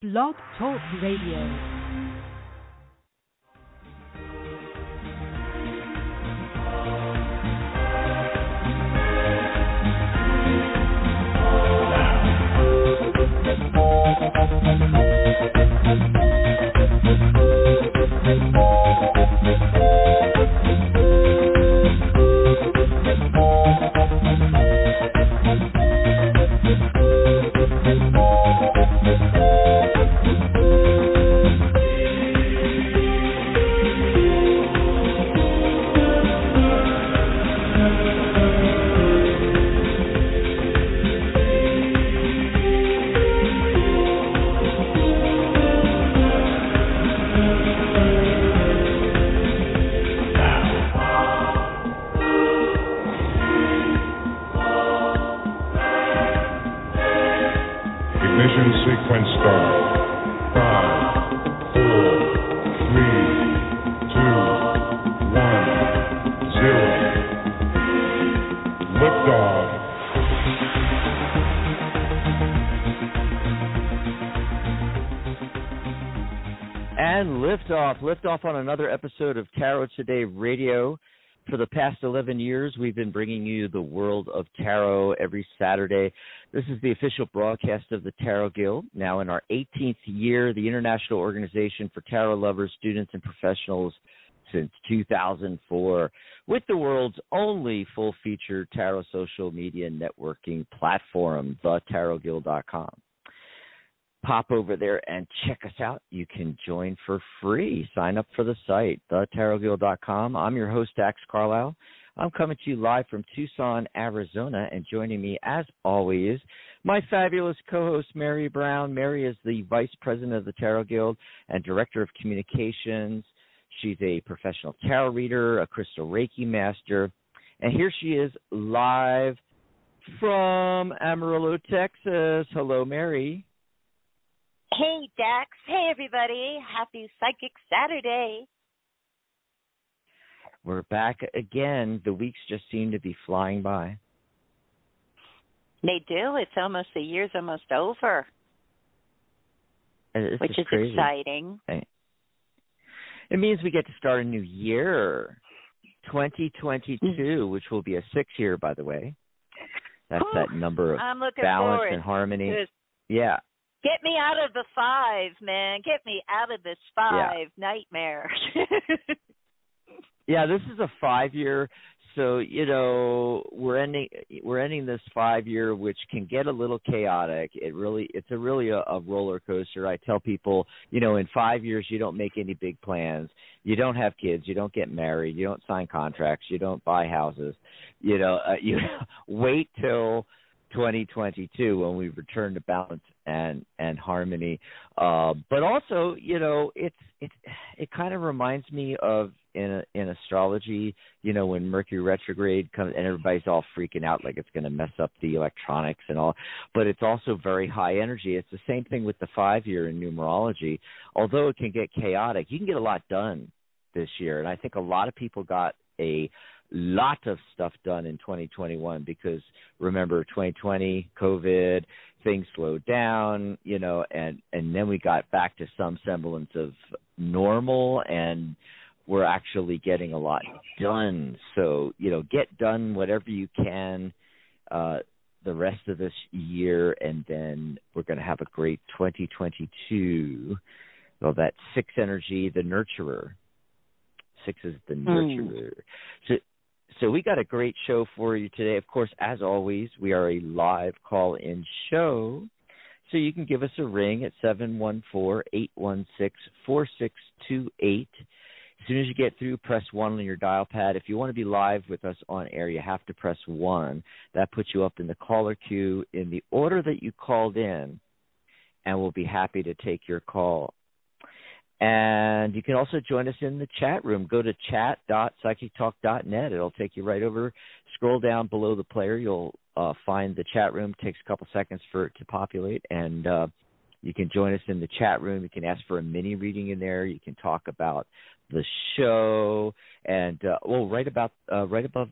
Blog Talk Radio. Liftoff on another episode of Tarot Today Radio. For the past 11 years, we've been bringing you the world of tarot every Saturday. This is the official broadcast of the Tarot Guild, now in our 18th year, the international organization for tarot lovers, students, and professionals since 2004, with the world's only full-featured tarot social media networking platform, thetarotguild.com. Pop over there and check us out. You can join for free. Sign up for the site, thetarotguild.com. I'm your host, Dax Carlisle. I'm coming to you live from Tucson, Arizona, and joining me, as always, my fabulous co-host, Mary Brown. Mary is the Vice President of the Tarot Guild and Director of Communications. She's a professional tarot reader, a crystal Reiki master, and here she is live from Amarillo, Texas. Hello, Mary. Hey, Dax. Hey, everybody. Happy Psychic Saturday. We're back again. The weeks just seem to be flying by. They do. It's almost, the year's almost over, which is crazy. Exciting. It means we get to start a new year, 2022, which will be a 6-year, by the way. That's that number of balance and harmony. Yeah. Get me out of the 5, man. Get me out of this 5 nightmare. Yeah, this is a 5-year. So, we're ending this 5-year, which can get a little chaotic. It's really a roller coaster. I tell people, in 5 years, you don't make any big plans. You don't have kids. You don't get married. You don't sign contracts. You don't buy houses. You wait till 2022 when we return to balance and harmony, but also it kind of reminds me of in astrology, when Mercury retrograde comes and everybody's all freaking out like it's going to mess up the electronics and all, but it's also very high energy. It's the same thing with the 5-year in numerology. Although it can get chaotic, you can get a lot done this year, and I think a lot of people got a lot of stuff done in 2021 because, remember, 2020, COVID, things slowed down, and then we got back to some semblance of normal, and we're actually getting a lot done. So, get done whatever you can the rest of this year, and then we're going to have a great 2022. Well, that 6 energy, the nurturer. 6 is the nurturer. So we got a great show for you today. Of course, as always, we are a live call-in show. So you can give us a ring at 714-816-4628. As soon as you get through, press 1 on your dial pad. If you want to be live with us on air, you have to press 1. That puts you up in the caller queue in the order that you called in, and we'll be happy to take your call. And you can also join us in the chat room. Go to chat.psychictalk.net. It'll take you right over. Scroll down below the player. You'll find the chat room. It takes a couple seconds for it to populate. And You can join us in the chat room. You can ask for a mini reading in there. You can talk about the show, and right above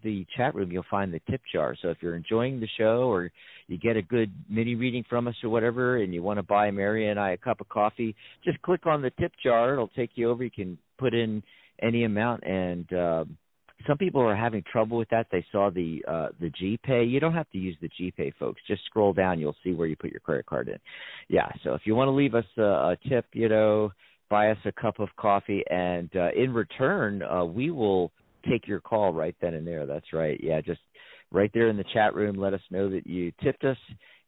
the chat room, you'll find the tip jar. So if you're enjoying the show, or you get a good mini reading from us or whatever, and you want to buy Mary and I a cup of coffee, just click on the tip jar. It'll take you over. You can put in any amount, and some people are having trouble with that. They saw the GPay. You don't have to use the GPay, folks. Just scroll down. You'll see where you put your credit card in. Yeah, so if you want to leave us a tip, buy us a cup of coffee, and in return, we will take your call right then and there. That's right. Yeah, just right there in the chat room, let us know that you tipped us,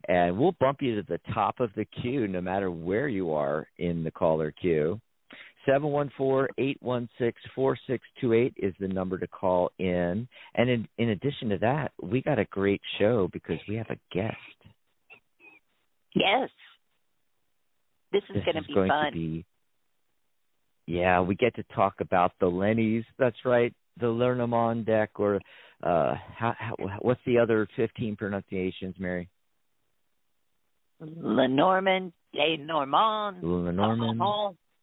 and we'll bump you to the top of the queue no matter where you are in the caller queue. 714-816-4628 is the number to call in. And in addition to that, we got a great show because we have a guest. Yes. This is going to be fun. Yeah, we get to talk about the Lennies. That's right, the Lenormand deck, or what's the other 15 pronunciations, Mary? Lenormand, Lenormand.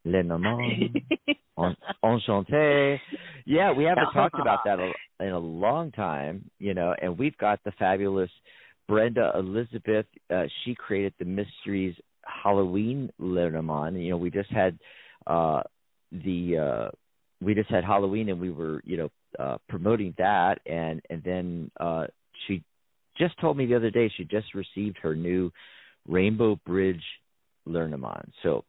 Lenormand, Enchanté. Yeah, we haven't talked about that in a long time, and we've got the fabulous Brenda Elizabeth. She created the Mysteries Halloween Lenormand. We just had Halloween, and we were promoting that, and then she just told me the other day she just received her new Rainbow Bridge Lenormand. So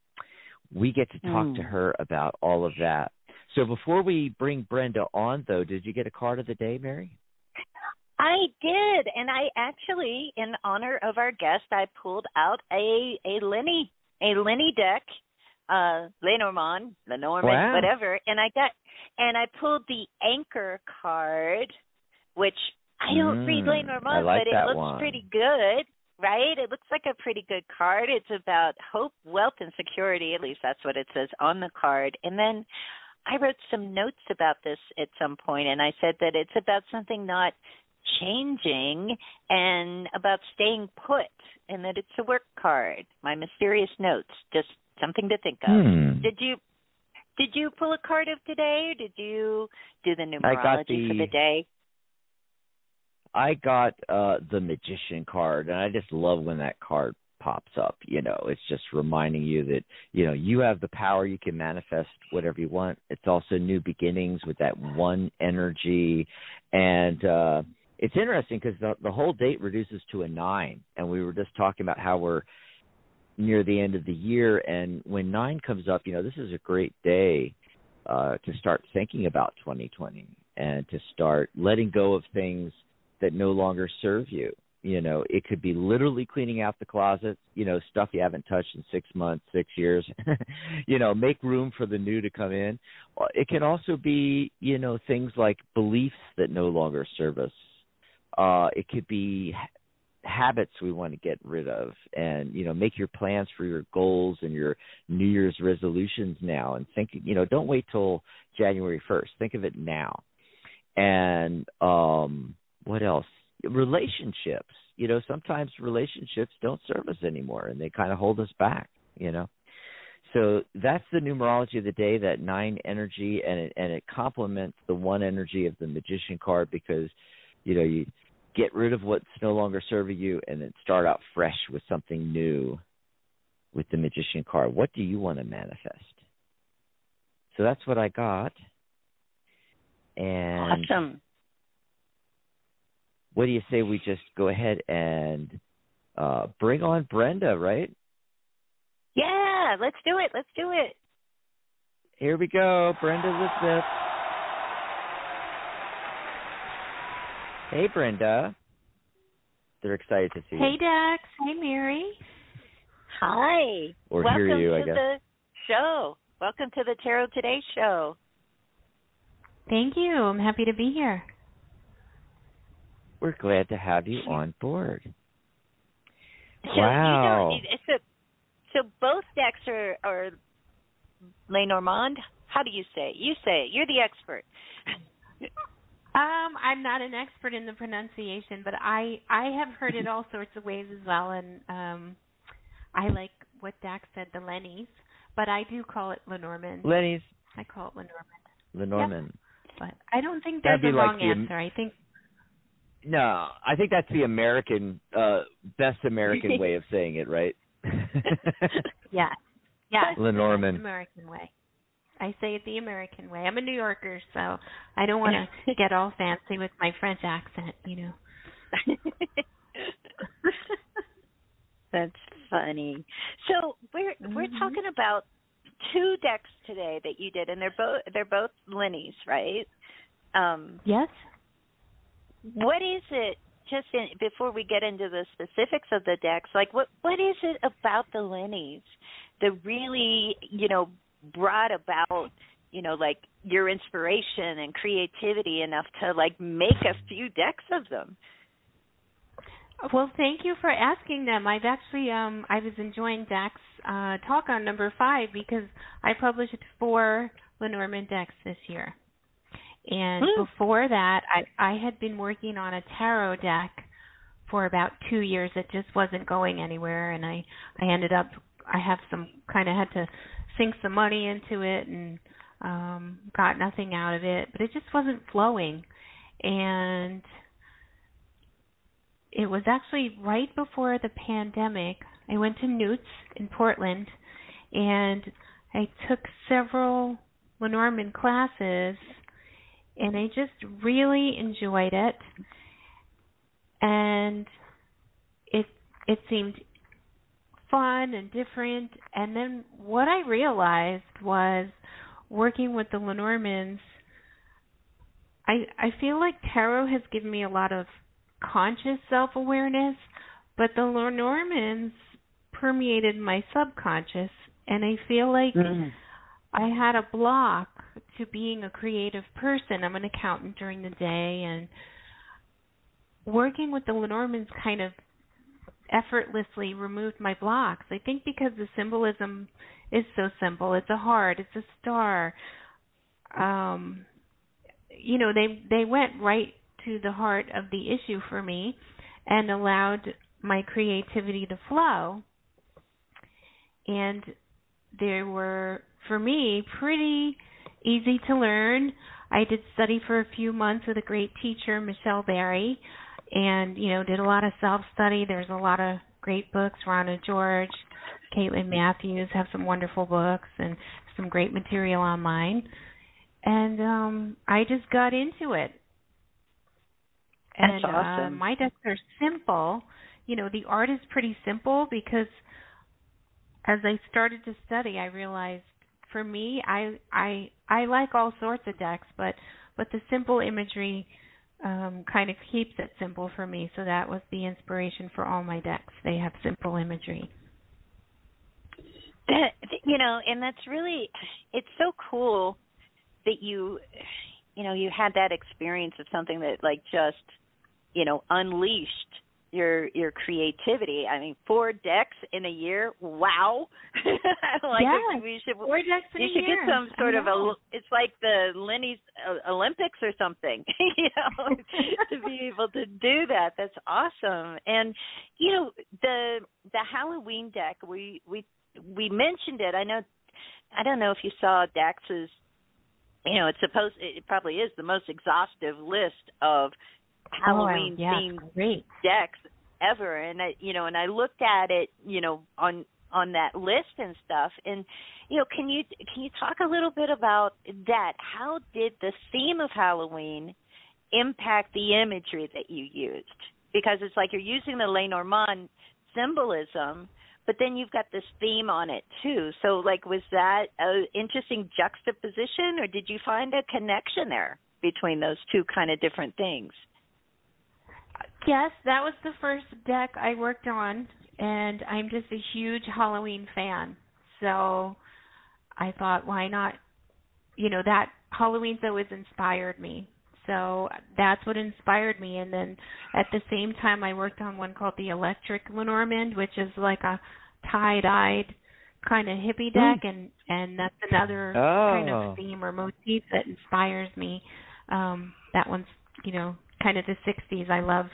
we get to talk to her about all of that. So before we bring Brenda on, though, did you get a card of the day, Mary? I did, and I actually, in honor of our guest, I pulled out a Lenny deck. Lenormand, wow. whatever, and I pulled the Anchor card, which I don't read Lenormand, like but it looks pretty good, right? It looks like a pretty good card. It's about hope, wealth, and security. At least that's what it says on the card. And then I wrote some notes about this at some point, and I said that it's about something not changing and about staying put, and that it's a work card. My mysterious notes, just something to think of. Did you pull a card of today, or did you do the numerology for the day? I got the Magician card, and I just love when that card pops up. It's just reminding you that, you have the power. You can manifest whatever you want. It's also new beginnings with that one energy. And it's interesting because the whole date reduces to a 9, and we were just talking about how we're near the end of the year, and when 9 comes up, this is a great day to start thinking about 2020 and to start letting go of things that no longer serve you. It could be literally cleaning out the closet, stuff you haven't touched in 6 months, 6 years, make room for the new to come in. It can also be, things like beliefs that no longer serve us. It could be habits we want to get rid of, and make your plans for your goals and your New Year's resolutions now, and think, don't wait till January 1st. Think of it now. And what else? Relationships. Sometimes relationships don't serve us anymore, and they kind of hold us back. So that's the numerology of the day, that 9 energy, and it complements the 1 energy of the Magician card, because you get rid of what's no longer serving you and then start out fresh with something new with the Magician card. What do you want to manifest? So that's what I got. And awesome. What do you say we just go ahead and bring on Brenda, right? Yeah, let's do it. Here we go, Brenda Elizabeth. Hey, Brenda. They're excited to see you. Hey, Dax. Hey, Mary. Hi. Or welcome hear you, I guess. Welcome to the show. Welcome to the Tarot Today show. Thank you. I'm happy to be here. We're glad to have you on board. So, wow. So both decks are Lenormand. How do you say it? You say it. You're the expert. I'm not an expert in the pronunciation, but I have heard it all sorts of ways as well, and I like what Dax said, the Lennies, but I do call it Lenormand. Lenny's. I call it Lenormand. Lenormand. Yep. But I don't think That'd there's be a like wrong answer. I think. No, I think that's the American, best American way of saying it, right? Yeah. Yeah. Lenormand. The American way. I say it the American way. I'm a New Yorker, so I don't want to get all fancy with my French accent, you know. That's funny. So we're talking about 2 decks today that you did, and they're both Lennies, right? Yes. What is it? Before we get into the specifics of the decks, like what is it about the Lennies that really, brought about, like your inspiration and creativity enough to like make a few decks of them? Well, thank you for asking them. I've actually, I was enjoying Dax's talk on number 5 because I published 4 Lenormand decks this year. And before that, I had been working on a tarot deck for about 2 years. It just wasn't going anywhere, and I ended up, I have some, kind of had to sink some money into it and got nothing out of it, but it just wasn't flowing. And it was actually right before the pandemic. I went to Newt's in Portland, and I took several Lenormand classes, and I just really enjoyed it. And it seemed fun and different. And then what I realized was working with the Lenormands, I feel like tarot has given me a lot of conscious self-awareness, but the Lenormands permeated my subconscious, and I feel like I had a block to being a creative person. I'm an accountant during the day, and working with the Lenormands kind of effortlessly removed my blocks. I think because the symbolism is so simple. It's a heart, it's a star. They went right to the heart of the issue for me and allowed my creativity to flow. And they were, for me, pretty easy to learn. I did study for a few months with a great teacher, Michelle Berry, and, did a lot of self-study. There's a lot of great books. Rhonda George, Caitlin Matthews have some wonderful books and some great material online. And I just got into it. That's and awesome. My decks are simple. The art is pretty simple because as I started to study, I realized for me, I like all sorts of decks, but the simple imagery kind of keeps it simple for me. So that was the inspiration for all my decks. They have simple imagery. And that's really, it's so cool that you had that experience of something that like just, unleashed your creativity. I mean, 4 decks in a year. Wow. We should 4 decks in a year. You should get some sort of it's like the Lennies Olympics or something, to be able to do that. That's awesome. And, the Halloween deck, we mentioned it. I don't know if you saw Dax's, it probably is the most exhaustive list of Halloween themed decks ever. And I looked at it, on that list and stuff. And, can you talk a little bit about that? How did the theme of Halloween impact the imagery that you used? Because it's like you're using the Lenormand symbolism, but then you've got this theme on it too. So, was that an interesting juxtaposition, or did you find a connection there between those two kind of different things? Yes, that was the first deck I worked on, and I'm just a huge Halloween fan. So I thought, why not? That Halloween's always inspired me. So that's what inspired me. And then at the same time, I worked on one called the Electric Lenormand, which is like a tie-dyed kind of hippie deck, and that's another kind of theme or motif that inspires me. That one's, kind of the 60s. I love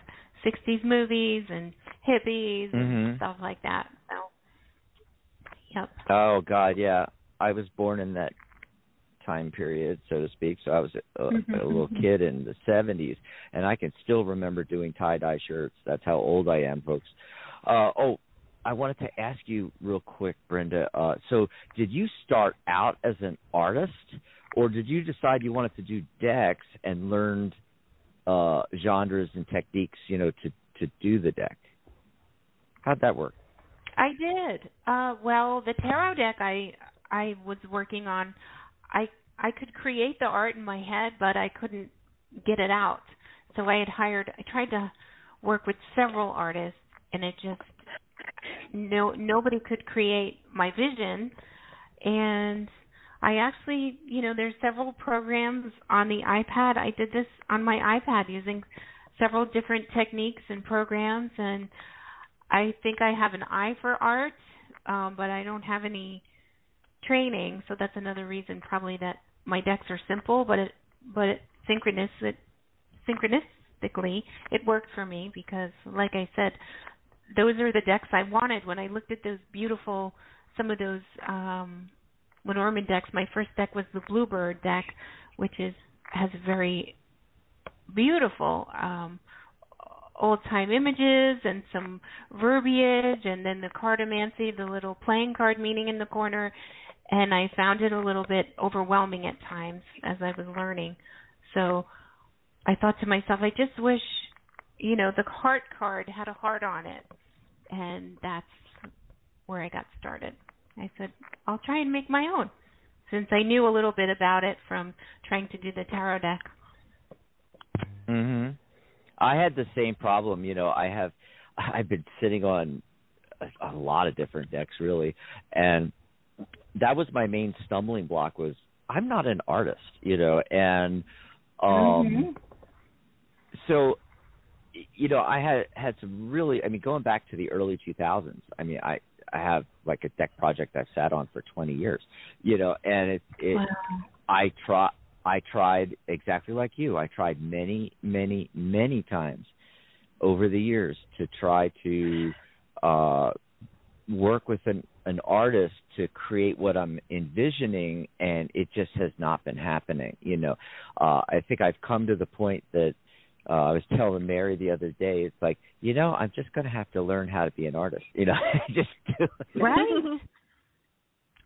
60s movies and hippies and stuff like that. So Yep. Oh God, yeah. I was born in that time period, so to speak. So I was a little kid in the 70s, and I can still remember doing tie-dye shirts. That's how old I am, folks. I wanted to ask you real quick, Brenda. So did you start out as an artist, or did you decide you wanted to do decks and learned genres and techniques, to do the deck? How'd that work? I did. Well, the tarot deck I was working on, I could create the art in my head, but I couldn't get it out. So I tried to work with several artists, and it just nobody could create my vision. And I actually, there's several programs on the iPad. I did this on my iPad using several different techniques and programs, and I think I have an eye for art, but I don't have any training, so that's another reason probably that my decks are simple, but synchronistically it worked for me because, like I said, those are the decks I wanted. When I looked at those beautiful, some of those Lenormand decks, my first deck was the Bluebird deck, which has very beautiful old-time images and some verbiage, and then the cartomancy, the little playing card meaning in the corner, and I found it a little bit overwhelming at times as I was learning. So I thought to myself, I just wish, the heart card had a heart on it, and that's where I got started. I said, I'll try and make my own, since I knew a little bit about it from trying to do the tarot deck. Mhm. I had the same problem. I've been sitting on a lot of different decks, really, and that was my main stumbling block. Was I'm not an artist, and so I had some really. Going back to the early 2000s. I have like a deck project I've sat on for 20 years, and Wow. I tried exactly like you. I tried many, many, many times over the years to try to work with an artist to create what I'm envisioning, and it just has not been happening. I think I've come to the point that I was telling Mary the other day, it's like, I'm just going to have to learn how to be an artist. Just do it. Right.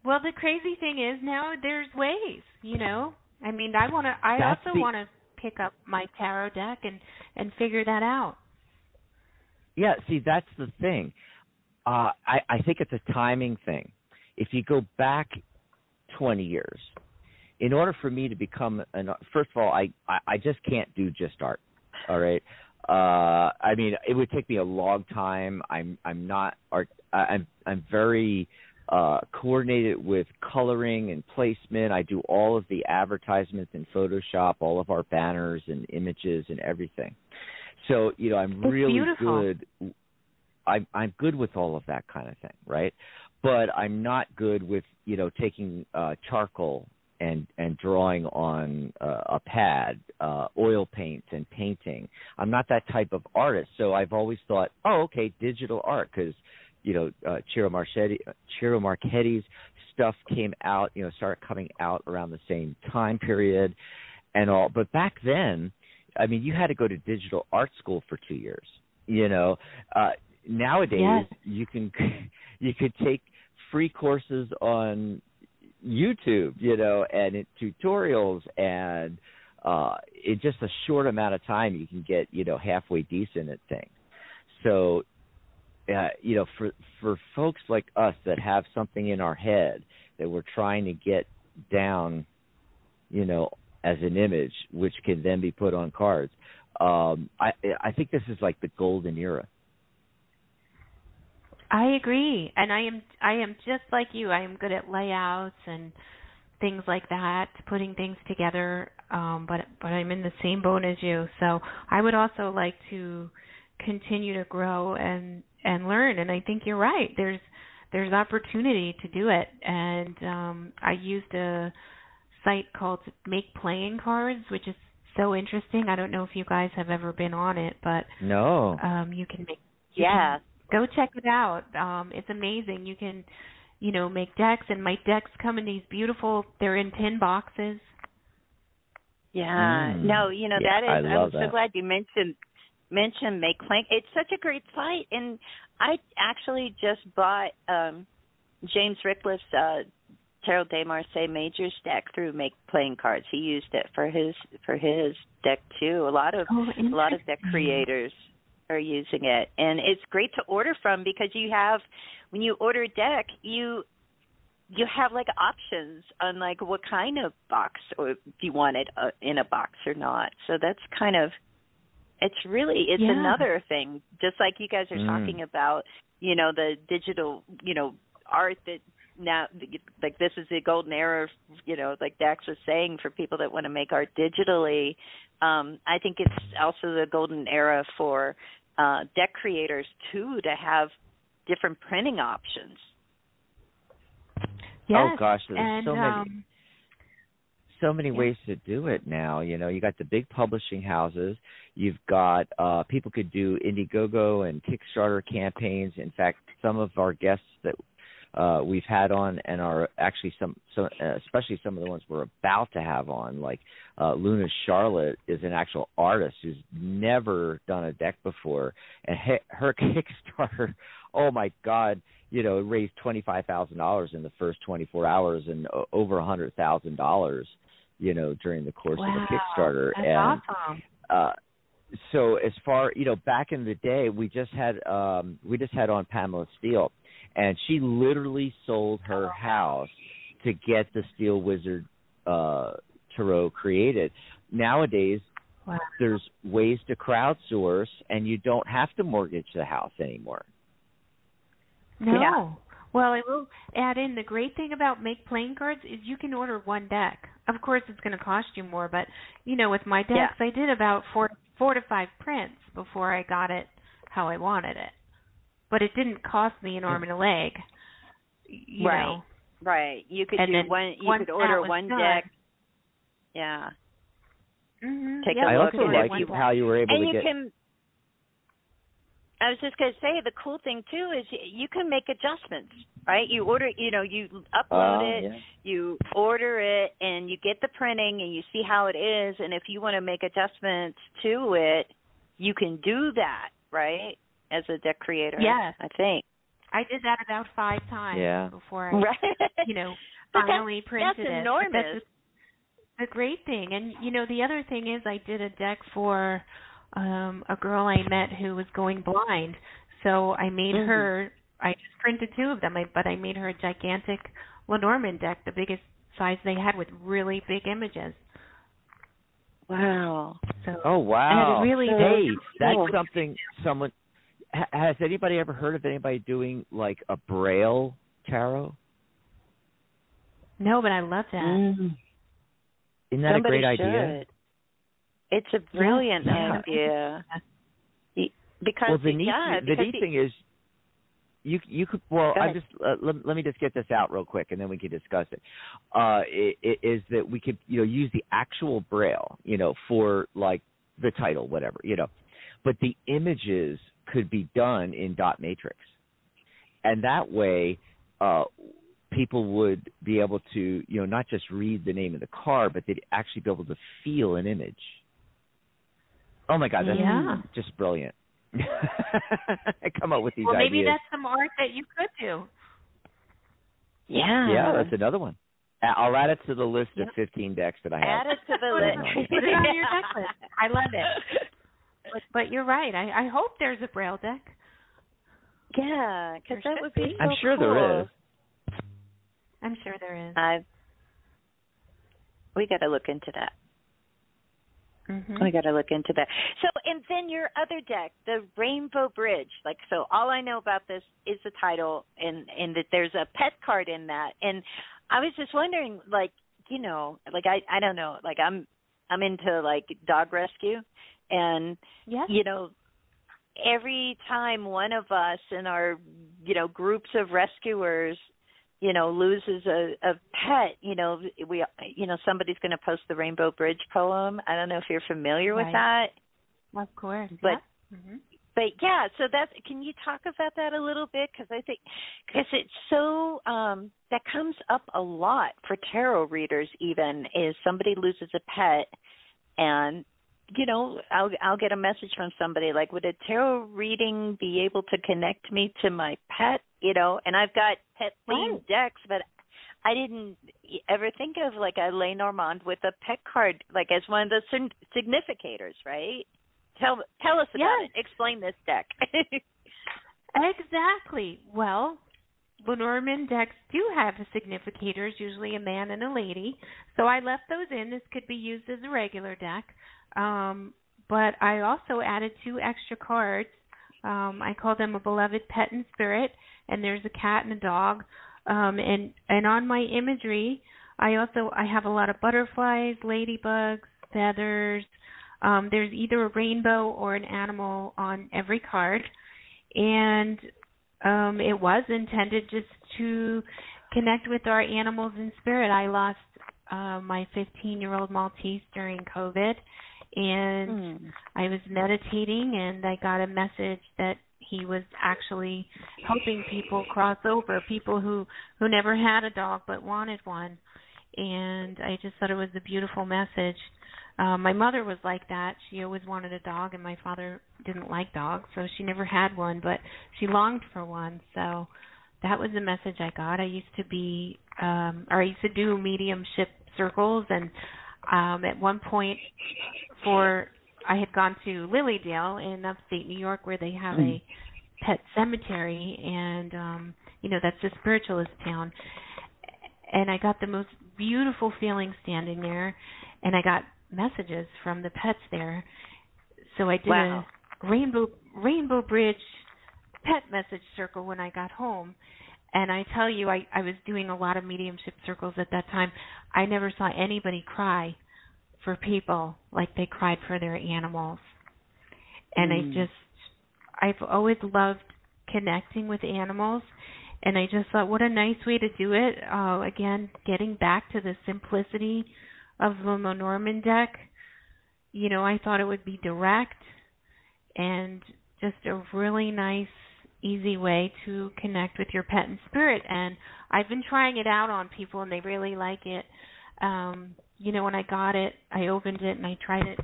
Well, the crazy thing is now there's ways, I also want to pick up my tarot deck and figure that out. Yeah, see, that's the thing. I think it's a timing thing. If you go back 20 years, in order for me to become first of all, I just can't do just art. All right. It would take me a long time. I'm not art. I'm very coordinated with coloring and placement. I do all of the advertisements in Photoshop, all of our banners and images and everything. So, I'm really beautiful. good. I'm good with all of that kind of thing, right? But I'm not good with, taking charcoal and drawing on a pad, oil paints and painting. I'm not that type of artist. So I've always thought, digital art, because Ciro Marchetti's stuff came out, started coming out around the same time period and all. But back then, you had to go to digital art school for 2 years. Nowadays, yes. you could take free courses on YouTube, and tutorials, and in just a short amount of time, you can get, halfway decent at things. So, for folks like us that have something in our head that we're trying to get down, as an image, which can then be put on cards, I think this is like the golden era. I agree, and I am just like you. I am good at layouts and things like that, putting things together. But I'm in the same boat as you. So I would also like to continue to grow and learn. And I think you're right. There's opportunity to do it. And I used a site called Make Playing Cards, which is so interesting. I don't know if you guys have ever been on it, but no, you can make. Yeah. Go check it out. It's amazing. make decks, and my decks come in these beautiful, they're in tin boxes. Yeah. No, that is, I'm so that. glad you mentioned Make Plank. It's such a great site, and I actually just bought James Rickliff's Tarot de Marseille Majors deck through Make Playing Cards. He used it for his deck too. A lot of deck creators are using it, and it's great to order from because when you order a deck, you have like options on like what kind of box, or if you want it in a box or not. So that's kind of, it's another thing, just like you guys are talking about, the digital, art that now, like this is the golden era, like Dax was saying, for people that want to make art digitally. I think it's also the golden era for deck creators too, to have different printing options. Yes, oh gosh, there's so many ways to do it now. You got the big publishing houses. You've got people could do Indiegogo and Kickstarter campaigns. In fact, some of our guests that we've had on, and are actually especially some of the ones we're about to have on, like Luna Charlotte is an actual artist who's never done a deck before, and her Kickstarter, oh my God, it raised $25,000 in the first 24 hours and over $100,000, during the course of the Kickstarter. That's and awesome. So as far, back in the day, we just had on Pamela Steele, and she literally sold her house to get the Steel Wizard Tarot created. Nowadays, there's ways to crowdsource, and you don't have to mortgage the house anymore. No. Yeah. Well, I will add in, the great thing about Make Playing Cards is you can order one deck. Of course, it's going to cost you more, but, with my decks, I did about four to five prints before I got it how I wanted it. But it didn't cost me an arm and a leg. Right. Right. You could do one. You could order one deck. Yeah. Mm-hmm. Take I a look also like how you were able to get. I was just going to say, the cool thing too is you can make adjustments, right? You order, you upload it, you order it, and you get the printing, and you see how it is. And if you want to make adjustments to it, you can do that, right? As a deck creator, yes, I think. I did that about 5 times before I, finally printed it. That's enormous. That's the great thing. And, the other thing is I did a deck for a girl I met who was going blind. So I made her, I just printed 2 of them, but I made her a gigantic Lenormand deck, the biggest size they had, with really big images. Wow. So, oh, wow. And it really that's something someone... Has anybody ever heard of anybody doing like a Braille tarot? No, but I love that. Isn't that Somebody a great idea? It's a brilliant idea. Because the neat thing is, you could. Well, I'm just let me just get this out real quick, and then we can discuss it. Is that we could use the actual Braille, for like the title, whatever, but the images could be done in dot matrix, and that way people would be able to not just read the name of the card, but they'd actually be able to feel an image. Oh my God, that's just brilliant. I come up with these ideas. Maybe that's some art that you could do. Yeah, that's another one. I'll add it to the list of 15 decks that I have. Add it to the list. Put it on your deck list. I love it. But you're right. I hope there's a Braille deck. Yeah, because that would be so I'm sure cool. there is. I'm sure there is. We got to look into that. Mm-hmm. We got to look into that. So, and then your other deck, the Rainbow Bridge. So all I know about this is the title, and that there's a pet card in that. And I was just wondering, I don't know, I'm into dog rescue. And, every time one of us in our, groups of rescuers, loses a pet, somebody's going to post the Rainbow Bridge poem. I don't know if you're familiar with that. Of course. But But yeah, so can you talk about that a little bit? Because I think, because it's so, that comes up a lot for tarot readers even, is somebody loses a pet and, I'll get a message from somebody like, would a tarot reading be able to connect me to my pet? And I've got pet themed decks, but I didn't ever think of like a Lenormand with a pet card, like as one of the significators, right? Tell us about it. Explain this deck. Exactly. Well, Lenormand decks do have significators, usually a man and a lady. So I left those in. This could be used as a regular deck. But I also added 2 extra cards. I call them a beloved pet and spirit, and there's a cat and a dog. And on my imagery, I have a lot of butterflies, ladybugs, feathers. There's either a rainbow or an animal on every card. And it was intended just to connect with our animals in spirit. I lost my 15-year-old Maltese during COVID, and I was meditating, and I got a message that he was actually helping people cross over, people who never had a dog but wanted one. And I just thought it was a beautiful message. My mother was like that. She always wanted a dog, and my father didn't like dogs, so she never had one, but she longed for one. So that was the message I got. I used to do mediumship circles, and at one point I had gone to Lilydale in upstate New York, where they have a pet cemetery, and that's a spiritualist town. And I got the most beautiful feeling standing there, and I got messages from the pets there. So I did a Rainbow Bridge pet message circle when I got home. And I tell you, I was doing a lot of mediumship circles at that time. I never saw anybody cry for people like they cried for their animals. And I've always loved connecting with animals. And I just thought, what a nice way to do it. Again, getting back to the simplicity of the Lenormand deck. I thought it would be direct and just a really nice, easy way to connect with your pet and spirit. And I've been trying it out on people, and they really like it. When I got it, I opened it and I tried it.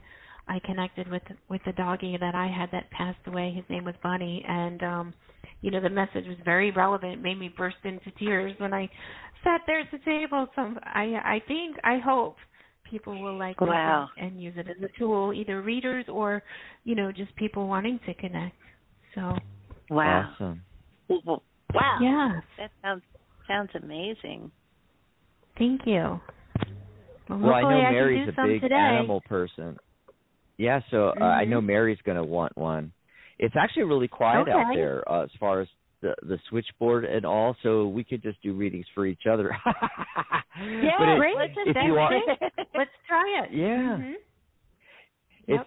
I connected with the doggie that I had that passed away. His name was Bunny, and the message was very relevant. It made me burst into tears when I sat there at the table. So I hope people will like it and use it as a tool, either readers or, just people wanting to connect. So. Awesome. Wow. Yes. That sounds amazing. Thank you. Well, I know Mary's a big animal person. Yeah, so I know Mary's going to want one. It's actually really quiet out there as far as the switchboard and all, so we could just do readings for each other. Yeah, great. Let's try it. Yeah.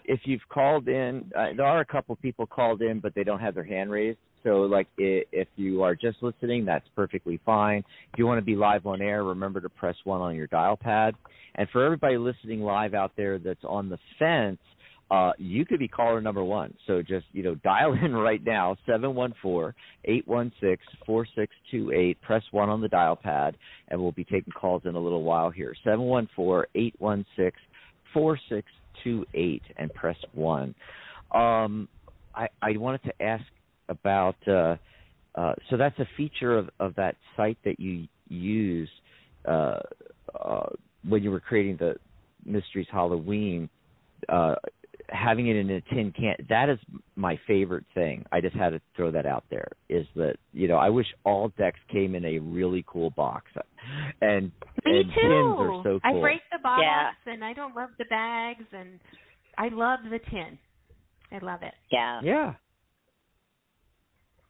If you've called in, there are a couple people called in, but they don't have their hand raised. So, like, if you are just listening, that's perfectly fine. If you want to be live on air, remember to press 1 on your dial pad. And for everybody listening live out there that's on the fence, you could be caller number 1. So just, dial in right now, 714-816-4628. Press 1 on the dial pad, and we'll be taking calls in a little while here. 714-816-4628, and press 1. I wanted to ask about, so that's a feature of that site that you use when you were creating the Mysteries Halloween, having it in a tin can. That is my favorite thing. I just had to throw that out there, is that, I wish all decks came in a really cool box. And Me too. Tins are so cool. I break the box, and I don't love the bags, and I love the tin. I love it. Yeah. Yeah.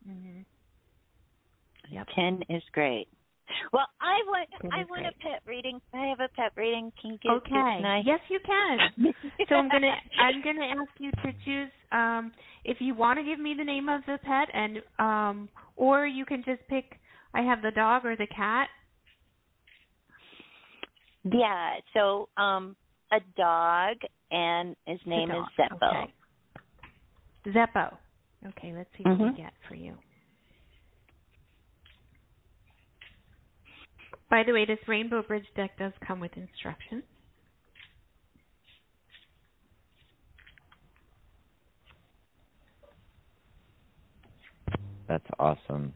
Mm-hmm. Yep. 10 is great. Well, I want a pet reading. I have a pet reading. Can you give it tonight? Yes, you can. So I'm gonna ask you to choose if you want to give me the name of the pet, and or you can just pick. I have the dog or the cat. Yeah. So a dog, and his name is Zeppo. Okay. Zeppo. Okay, let's see what we get for you. By the way, this Rainbow Bridge deck does come with instructions. That's awesome.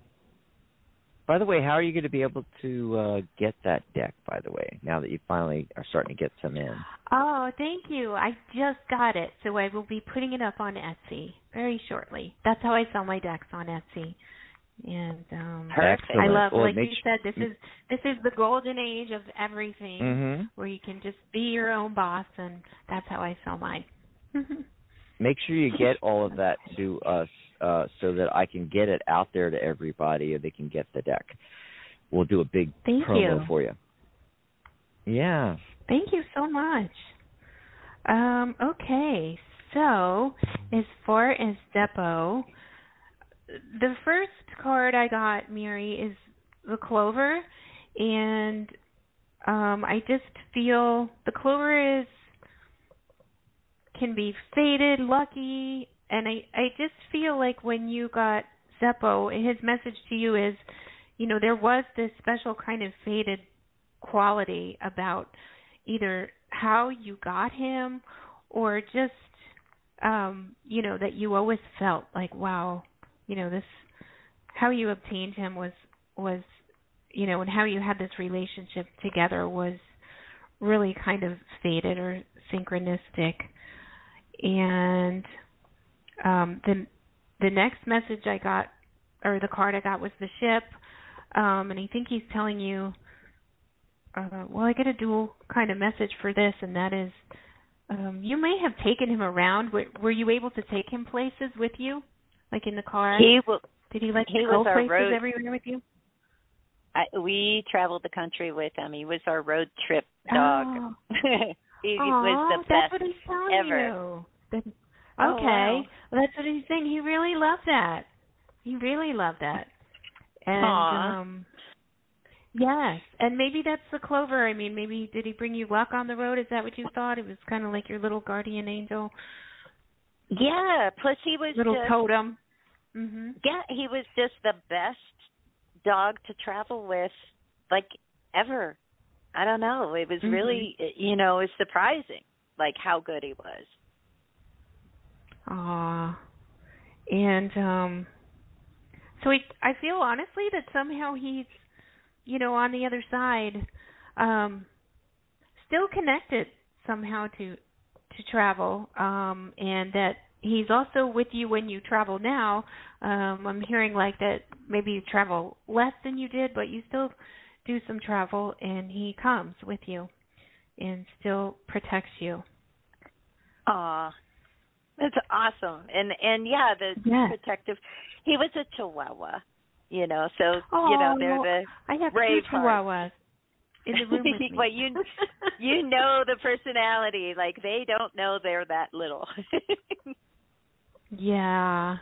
By the way, how are you going to be able to get that deck, by the way, now that you finally are starting to get some in? Oh, thank you. I just got it, so I will be putting it up on Etsy very shortly. That's how I sell my decks, on Etsy. And perfect. I love, like you said, this is the golden age of everything, where you can just be your own boss, and that's how I sell mine. Make sure you get all of that to us so that I can get it out there to everybody and they can get the deck. We'll do a big promo for you. Yeah. Thank you so much. Okay, so as far as Depo, the first card I got, Mary, is the Clover, and I just feel the Clover can be fated, lucky, and I just feel like when you got Zeppo, his message to you is, there was this special kind of fated quality about either how you got him or just, that you always felt like, wow, this, how you obtained him was, and how you had this relationship together was really kind of fated or synchronistic. And the next message I got, or the card I got, was the ship, and I think he's telling you, I get a dual kind of message for this, and that is, you may have taken him around. Were you able to take him places with you, like in the car? Did he go places everywhere with you? We traveled the country with him. He was our road trip dog. Oh. He was the best what he's telling ever. You. Okay, wow. Well, that's what he's saying. He really loved that. And yes, and maybe that's the Clover. I mean, maybe did he bring you luck on the road? Is that what you thought? It was kind of like your little guardian angel. Yeah. Plus, he was little totem. Mm-hmm. Yeah, he was just the best dog to travel with, like, ever. I don't know. It was really, it was surprising, like, how good he was. And so I feel honestly that somehow he's, on the other side, still connected somehow to travel, and that he's also with you when you travel now. I'm hearing like that maybe you travel less than you did, but you still do some travel, and he comes with you and still protects you. Aw, that's awesome. And yeah, protective. He was a Chihuahua, so they're the I have brave 2 Chihuahuas in the room with me. Well, you know the personality. Like, they don't know they're that little. Yeah.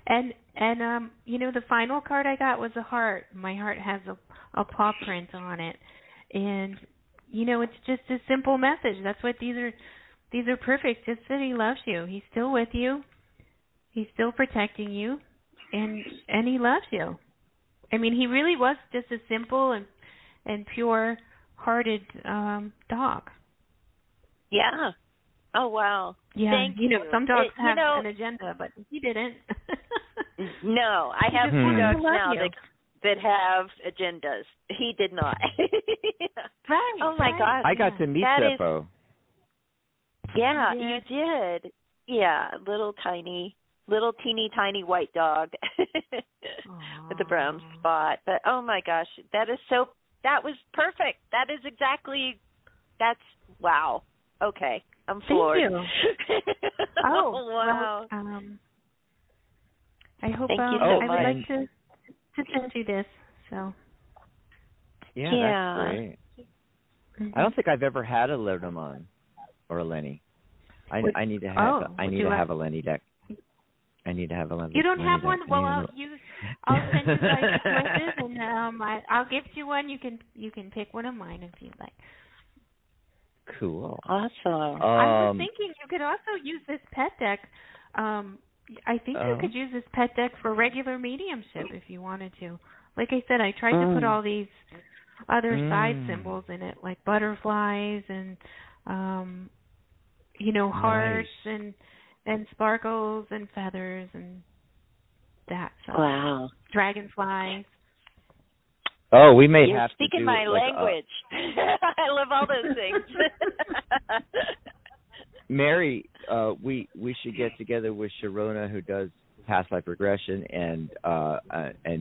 And the final card I got was a heart. My heart has a paw print on it. And it's just a simple message. That's what these are perfect. Just that he loves you. He's still with you. He's still protecting you, and he loves you. I mean, he really was just a simple and pure-hearted dog. Yeah. Oh, wow. Yeah. Thank you. Some dogs have an agenda, but he didn't. No, I have 2 dogs now that have agendas. He did not. Right. Oh, my gosh. I got to meet Zeppo. Yeah, you did. Yeah, little teeny tiny white dog with a brown spot. But oh my gosh, that was perfect. That is exactly, wow. Okay, I'm floored. Thank you. Oh, wow. Well, I hope Thank you so I much. would like to send you this. So. Yeah, that's great. Mm-hmm. I don't think I've ever had a Lenormand or a Lenny. I need to have have a Lenny deck. I need to have a Lenny. You don't have one? Well, I'll send you guys choices, and I'll give you one. You can pick one of mine if you'd like. Cool. Awesome. I was thinking you could also use this pet deck, I think you could use this pet deck for regular mediumship if you wanted to. Like I said, I tried to put all these other side symbols in it, like butterflies and hearts and sparkles and feathers and that stuff. Wow. Dragonflies. Oh, we may You're have to do speaking my like language. I love all those things. Mary, we should get together with Sharona, who does past life regression, and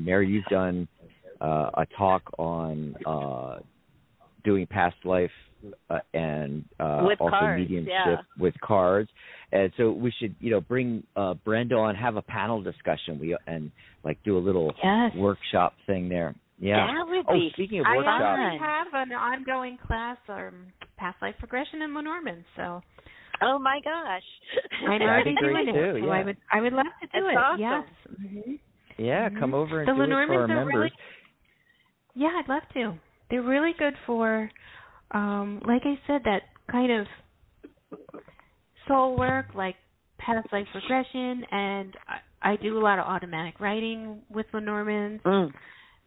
Mary, you've done a talk on doing past life and with also cards, mediumship with cards. And so we should, bring Brenda on, have a panel discussion, and like do a little workshop thing there. Yeah. That would be speaking of I workshops, already have an ongoing class past life regression in Lenormand, so. Oh my gosh! I'm already doing it. Too, so yeah. I would love to do That's it. awesome. Yes. Mm-hmm. Yeah, come over and the do it for our members. Yeah, I'd love to. They're really good for, like I said, that kind of soul work, like past life regression, and I do a lot of automatic writing with Lenormand.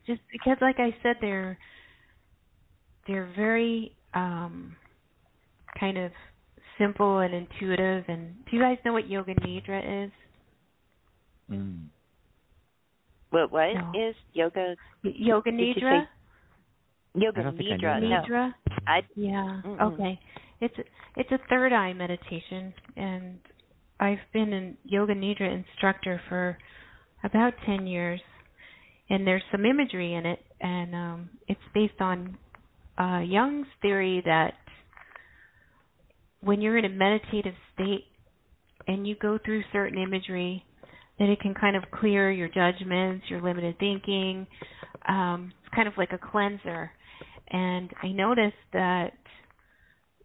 Just because, like I said, they're very kind of simple and intuitive. And do you guys know what Yoga Nidra is? What is yoga? Yoga Nidra? Yoga Nidra. Nidra? No. Yeah. Okay. It's a third eye meditation, and I've been a Yoga Nidra instructor for about 10 years. And there's some imagery in it, and it's based on Jung's theory that when you're in a meditative state and you go through certain imagery, that it can kind of clear your judgments, your limited thinking. It's kind of like a cleanser. And I noticed that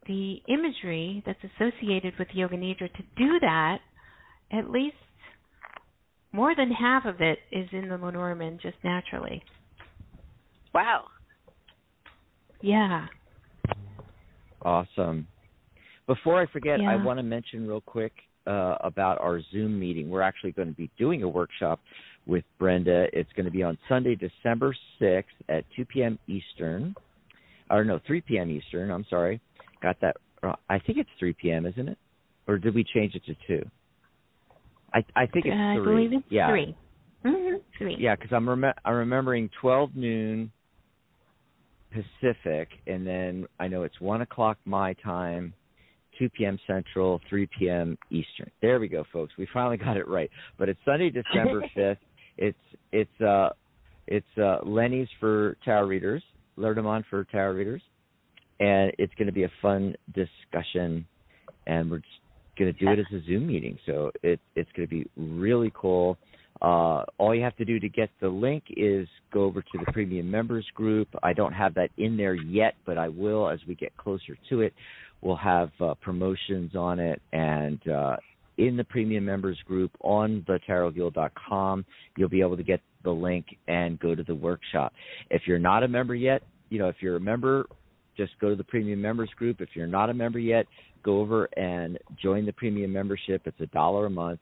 the imagery that's associated with Yoga Nidra to do that, at least more than half of it is in the Lenormand just naturally. Wow. Yeah. Awesome. Before I forget, I want to mention real quick about our Zoom meeting. We're actually going to be doing a workshop with Brenda. It's going to be on Sunday, December 6th at 2 p.m. Eastern. Or no, 3 p.m. Eastern. I'm sorry. Got that wrong. I think it's 3 p.m., isn't it? Or did we change it to 2? I think it's 3. I believe it's 3. Mm-hmm. 3. Yeah, because I'm remembering 12 noon Pacific, and then I know it's 1 o'clock my time, 2 p.m. Central, 3 p.m. Eastern. There we go, folks. We finally got it right. But it's Sunday, December 5th. It's Lenny's for tarot readers, Lerdomon for tarot readers, and it's going to be a fun discussion, and we're just going to do it as a Zoom meeting. So it's going to be really cool. All you have to do to get the link is go over to the premium members group. I don't have that in there yet, but I will as we get closer to it. We'll have promotions on it, and in the premium members group on thetarotguild.com, you'll be able to get the link and go to the workshop. If you're not a member yet, if you're a member, just go to the premium members group. If you're not a member yet, go over and join the premium membership. It's $1 a month,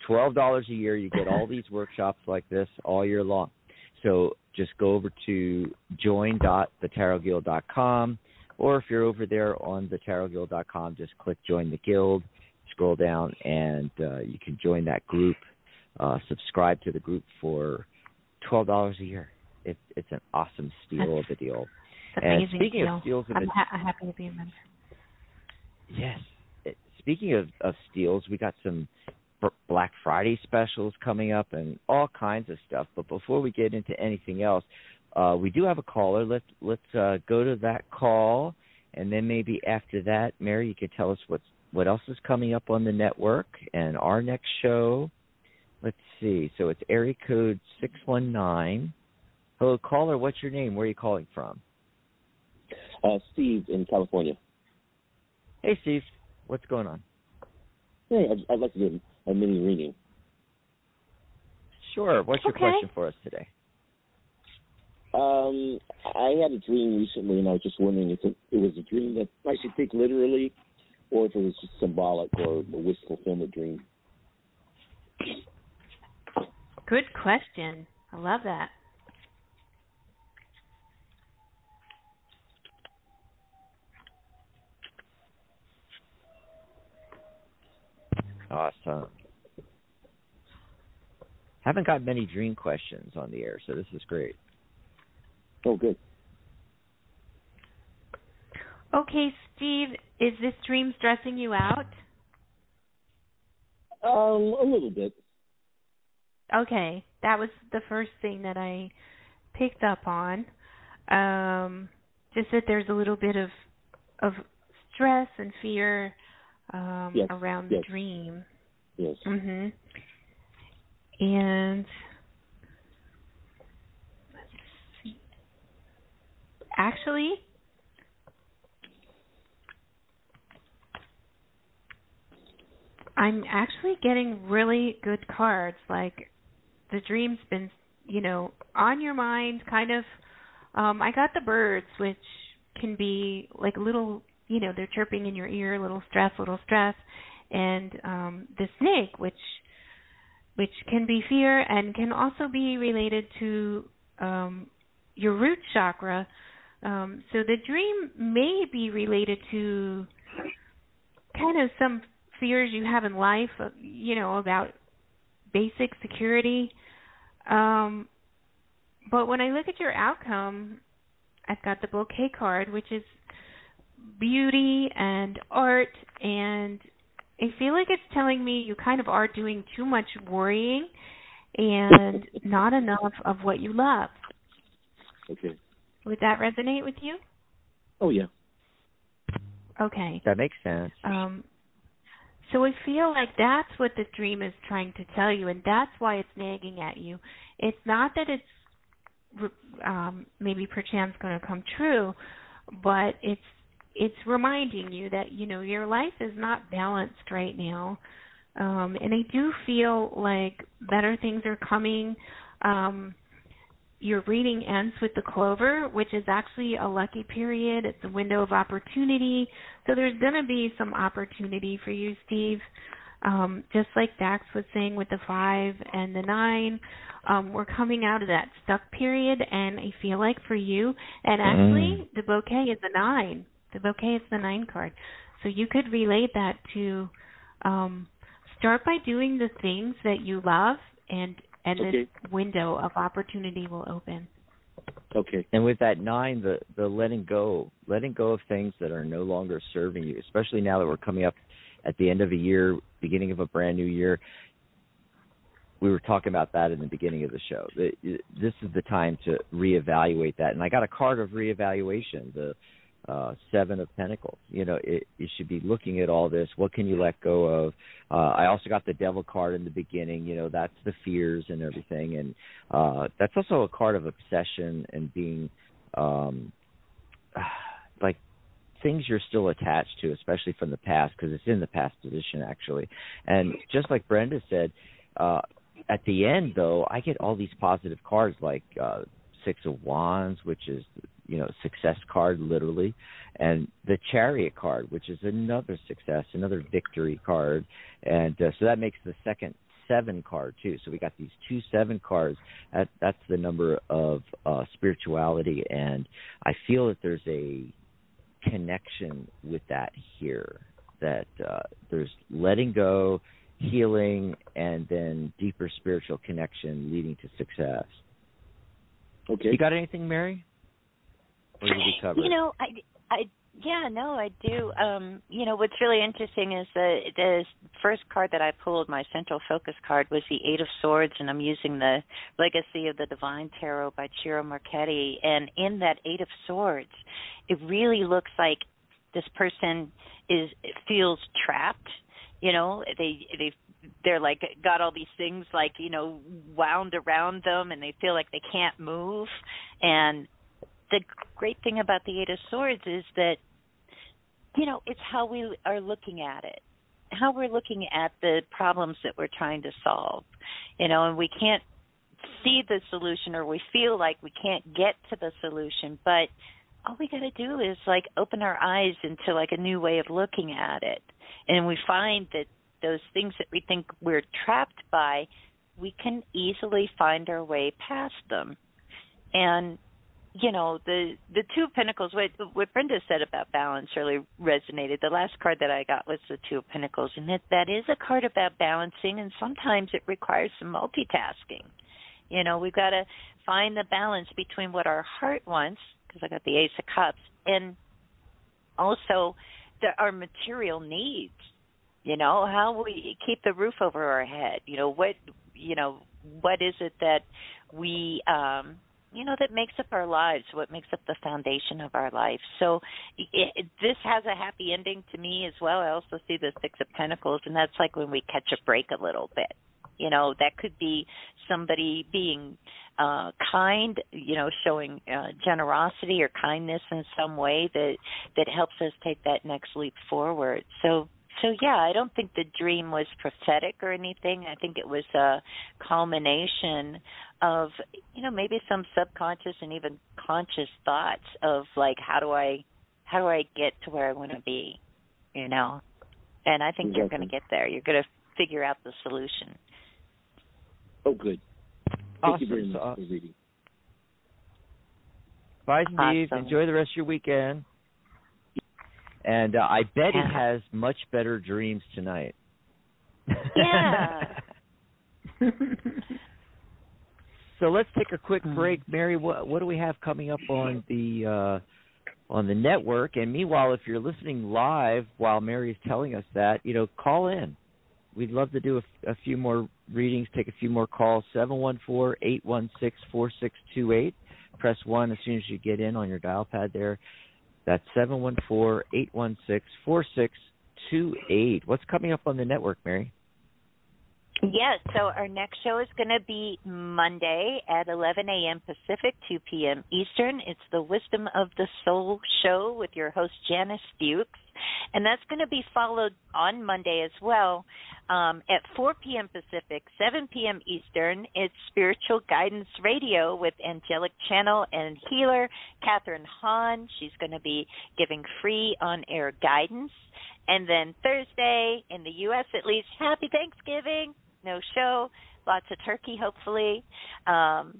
$12 a year. You get all these workshops like this all year long. So just go over to join.thetarotguild.com, or if you're over there on thetarotguild.com, just click Join the Guild, scroll down, and you can join that group. Subscribe to the group for $12 a year. It's an awesome steal of a deal. And speaking deal. of steals of I'm happy to be a member. Yes. Speaking of steals, we got some Black Friday specials coming up and all kinds of stuff. But before we get into anything else, we do have a caller. Let's go to that call, and then maybe after that, Mary, you could tell us what else is coming up on the network and our next show. Let's see. So it's area code 619. Hello, caller. What's your name? Where are you calling from? Steve in California. Hey, Steve. What's going on? Hey, I'd like to do a mini reading. Sure. What's your question for us today? I had a dream recently, and I was just wondering if it was a dream that I should take literally, or if it was just symbolic or a wish fulfillment dream. Good question. I love that. Awesome. Haven't got many dream questions on the air, so this is great. Oh, good. Okay, Steve, is this dream stressing you out? A little bit. Okay, that was the first thing that I picked up on. Just that there's a little bit of stress and fear Yes. around the dream. Yes. Mhm. And let's see. Actually, I'm actually getting really good cards. Like the dream's been, on your mind, kind of. I got the birds, which can be like little, they're chirping in your ear, little stress, and the snake, which can be fear and can also be related to your root chakra. So the dream may be related to kind of some fears you have in life, about basic security. But when I look at your outcome, I've got the bouquet card, which is beauty and art, and I feel like it's telling me you kind of are doing too much worrying and not enough of what you love. Okay. Would that resonate with you? Oh, yeah. Okay. That makes sense. So I feel like that's what the dream is trying to tell you, and that's why it's nagging at you. It's not that it's maybe perchance going to come true, but it's reminding you that, your life is not balanced right now. And I do feel like better things are coming. Your reading ends with the clover, which is actually a lucky period. It's a window of opportunity. So there's going to be some opportunity for you, Steve. Just like Dax was saying with the 5 and the 9, we're coming out of that stuck period, and I feel like for you, and actually the bouquet is the 9. The bouquet is the 9 card. So you could relate that to start by doing the things that you love, and this window of opportunity will open. Okay. And with that 9, the letting go of things that are no longer serving you, especially now that we're coming up at the end of a year, beginning of a brand new year. We were talking about that in the beginning of the show. This is the time to reevaluate that. And I got a card of reevaluation, the 7 of Pentacles. You should be looking at all this. What can you let go of? I also got the Devil card in the beginning. That's the fears and everything. And that's also a card of obsession and being like things you're still attached to, especially from the past, because it's in the past position, actually. And just like Brenda said, at the end, though, I get all these positive cards like 6 of Wands, which is, success card, literally, and the Chariot card, which is another success, another victory card. And so that makes the second 7 card, too. So we got these 2 7 cards. That's the number of spirituality, and I feel that there's a connection with that here, that there's letting go, healing, and then deeper spiritual connection leading to success. Okay. You got anything, Mary? Or did we cover it? I do. What's really interesting is the first card that I pulled, my central focus card, was the 8 of Swords, and I'm using the Legacy of the Divine Tarot by Ciro Marchetti. And in that 8 of Swords, it really looks like this person feels trapped. They're like got all these things like, wound around them, and they feel like they can't move. And the great thing about the 8 of Swords is that, it's how we are looking at it, how we're looking at the problems that we're trying to solve, and we can't see the solution, or we feel like we can't get to the solution, but all we got to do is like open our eyes into like a new way of looking at it. And we find that those things that we think we're trapped by, we can easily find our way past them. And the Two of Pentacles, what Brenda said about balance really resonated. The last card that I got was the Two of Pentacles, and that is a card about balancing, and sometimes it requires some multitasking. We've got to find the balance between what our heart wants, because I got the Ace of Cups, and also our material needs. How we keep the roof over our head. What is it that we that makes up our lives, what makes up the foundation of our life. So this has a happy ending to me as well. I also see the Six of Pentacles, and that's like when we catch a break a little bit. That could be somebody being kind, showing generosity or kindness in some way that helps us take that next leap forward. So yeah, I don't think the dream was prophetic or anything. I think it was a culmination of, maybe some subconscious and even conscious thoughts of like, how do I get to where I want to be, And I think you're going to get there. You're going to figure out the solution. Oh, good. Thank you very much for reading. Bye, Steve. Awesome. Enjoy the rest of your weekend. And I bet he has much better dreams tonight. Yeah. So let's take a quick break, Mary. What do we have coming up on the network? And meanwhile, if you're listening live while Mary's telling us that, call in. We'd love to do a few more readings, take a few more calls. 714-816-4628. Press 1 as soon as you get in on your dial pad there. That's 714-816-4628. What's coming up on the network, Mary? Yes, so our next show is going to be Monday at 11 a.m. Pacific, 2 p.m. Eastern. It's the Wisdom of the Soul show with your host, Janice Fuchs. And that's going to be followed on Monday as well at 4 p.m. Pacific, 7 p.m. Eastern. It's Spiritual Guidance Radio with angelic channel and healer Catherine Hahn. She's going to be giving free on-air guidance. And then Thursday, in the U.S. at least, Happy Thanksgiving. No show, lots of turkey, hopefully. And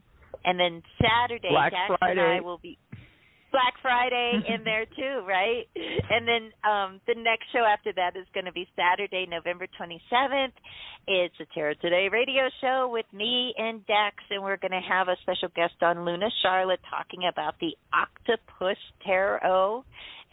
then Saturday, Black Jack Friday. and I will be Black Friday in there too, right? And then the next show after that is going to be Saturday, November 27th. It's a Tarot Today radio show with me and Dax, and we're going to have a special guest on, Luna Charlotte, talking about the Octopus Tarot.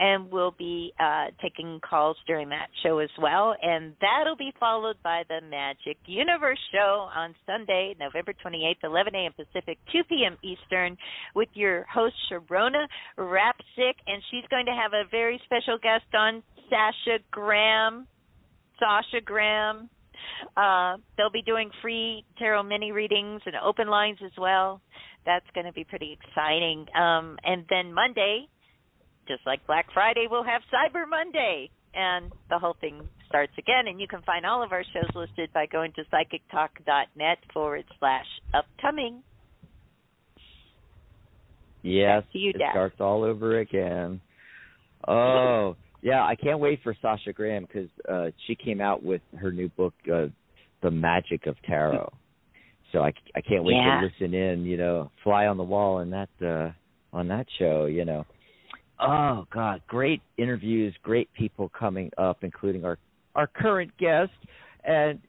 And we'll be taking calls during that show as well. And that'll be followed by the Magic Universe show on Sunday, November 28th, 11 a.m. Pacific, 2 p.m. Eastern, with your host, Sharona Rapsick. And she's going to have a very special guest on, Sasha Graham. They'll be doing free tarot mini readings and open lines as well. That's going to be pretty exciting. And then Monday, just like Black Friday, we'll have Cyber Monday, and the whole thing starts again. And you can find all of our shows listed by going to psychictalk.net/upcoming. Yes, you, it Dad. starts all over again. Oh, yeah, I can't wait for Sasha Graham because she came out with her new book, The Magic of Tarot. So I can't wait to listen in, fly on the wall on that show, Oh, God, great interviews, great people coming up, including our current guest. And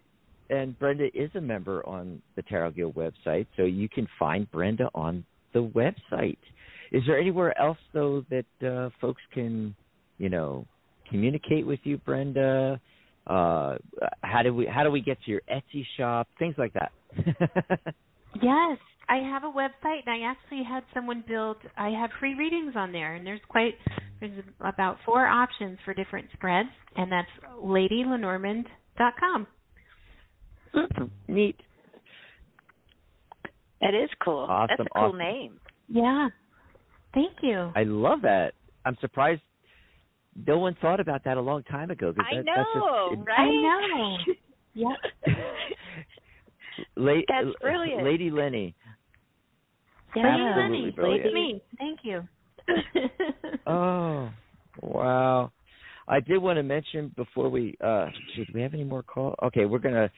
Brenda is a member on the Tarot Guild website, so you can find Brenda on the website. Is there anywhere else, though, that folks can, communicate with you, Brenda? How do we get to your Etsy shop? Things like that. Yes, I have a website, and I actually had someone I have free readings on there, and there's about 4 options for different spreads, and that's ladylenormand.com. Neat. That is cool. Awesome. That's a cool name. Yeah. Thank you. I love that. I'm surprised no one thought about that a long time ago. I know, right? I know. Yep. That's brilliant. Lady Lenny. Yeah, Lenny. Brilliant. Lady me. Thank you. Oh, wow. I did want to mention before we do we have any more calls? Okay, we're going to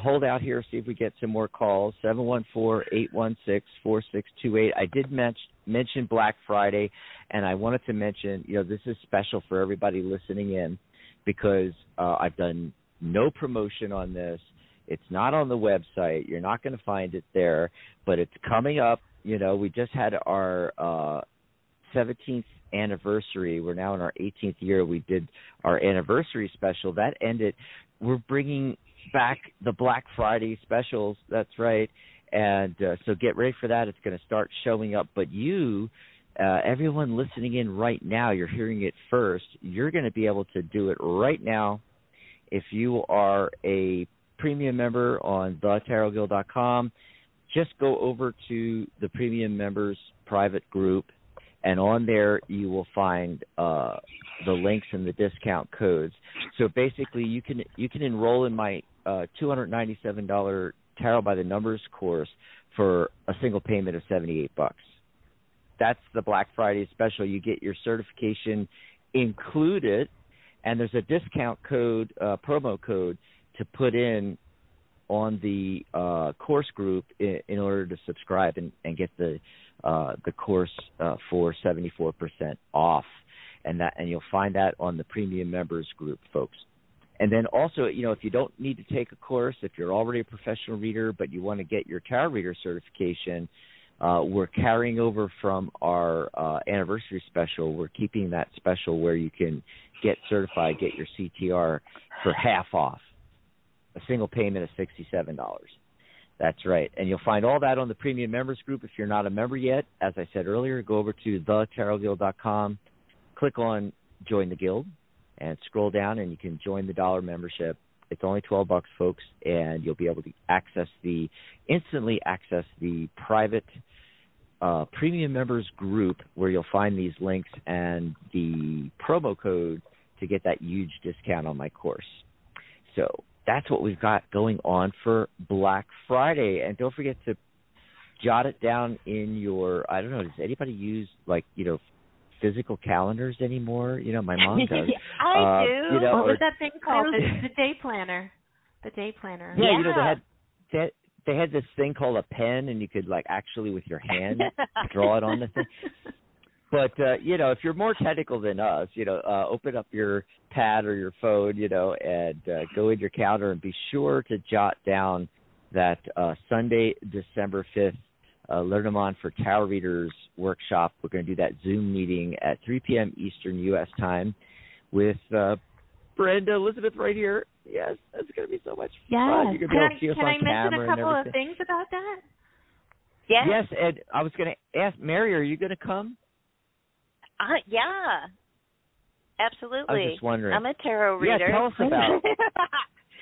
hold out here, see if we get some more calls. 714-816-4628. I did mention Black Friday, and I wanted to mention, this is special for everybody listening in because I've done no promotion on this. It's not on the website. You're not going to find it there, but it's coming up. We just had our 17th anniversary. We're now in our 18th year. We did our anniversary special. That ended. We're bringing back the Black Friday specials. That's right. And so get ready for that. It's going to start showing up. But you, everyone listening in right now, you're hearing it first. You're going to be able to do it right now if you are a premium member on thetarotguild.com. Just go over to the premium members private group, and on there you will find the links and the discount codes. So basically, you can enroll in my $297 Tarot by the Numbers course for a single payment of $78. That's the Black Friday special. You get your certification included, and there's a discount code, promo code, to put in on the course group in order to subscribe and get the course for 74% off, and you'll find that on the premium members group, folks. And then also, if you don't need to take a course, if you're already a professional reader but you want to get your tarot reader certification, we're carrying over from our anniversary special. We're keeping that special where you can get certified, get your CTR for half off. A single payment of $67. That's right. And you'll find all that on the premium members group. If you're not a member yet, as I said earlier, go over to thetarotguild.com, click on Join the Guild, and scroll down, and you can join the dollar membership. It's only $12, folks, and you'll be able to instantly access the private premium members group where you'll find these links and the promo code to get that huge discount on my course. So that's what we've got going on for Black Friday. And don't forget to jot it down in your, I don't know, does anybody use, physical calendars anymore? My mom does. I do. What was that thing called? The day planner. The day planner. Yeah, they had this thing called a pen, and you could, actually with your hand draw it on the thing. But, if you're more technical than us, open up your pad or your phone, and go in your calendar and be sure to jot down that Sunday, December 5th, Learn Them On for Tarot Readers workshop. We're going to do that Zoom meeting at 3 p.m. Eastern U.S. time with Brenda Elizabeth right here. Yes, that's going to be so much fun. You're going to be able to see us on camera. Can I mention a couple of things about that? Yes, and I was going to ask, Mary, are you going to come? Yeah, absolutely. I was just wondering. I'm a tarot reader. Yeah, tell us about it.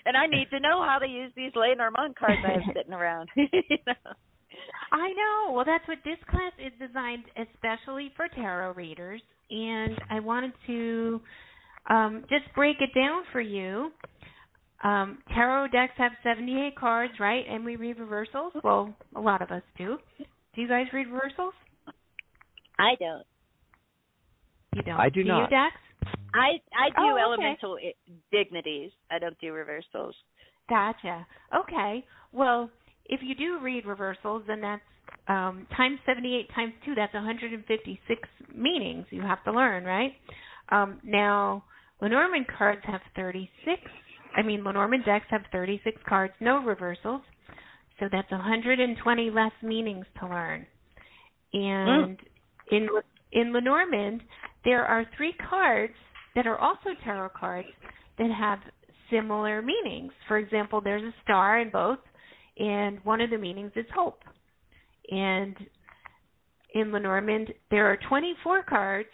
And I need to know how to use these Lenormand cards I have sitting around. I know. Well, that's what this class is designed especially for tarot readers, and I wanted to just break it down for you. Tarot decks have 78 cards, right? And we read reversals. Well, a lot of us do. Do you guys read reversals? I don't. You don't? I do not. You, Dax? I do okay. elemental dignities. I don't do reversals. Gotcha. Okay. Well, if you do read reversals, then that's times 78 times 2. That's 156 meanings you have to learn, right? Now, Lenormand cards have 36. Lenormand decks have 36 cards, no reversals. So that's 120 less meanings to learn. And in Lenormand, there are 3 cards that are also tarot cards that have similar meanings. For example, there's a star in both, and one of the meanings is hope. And in Lenormand, there are 24 cards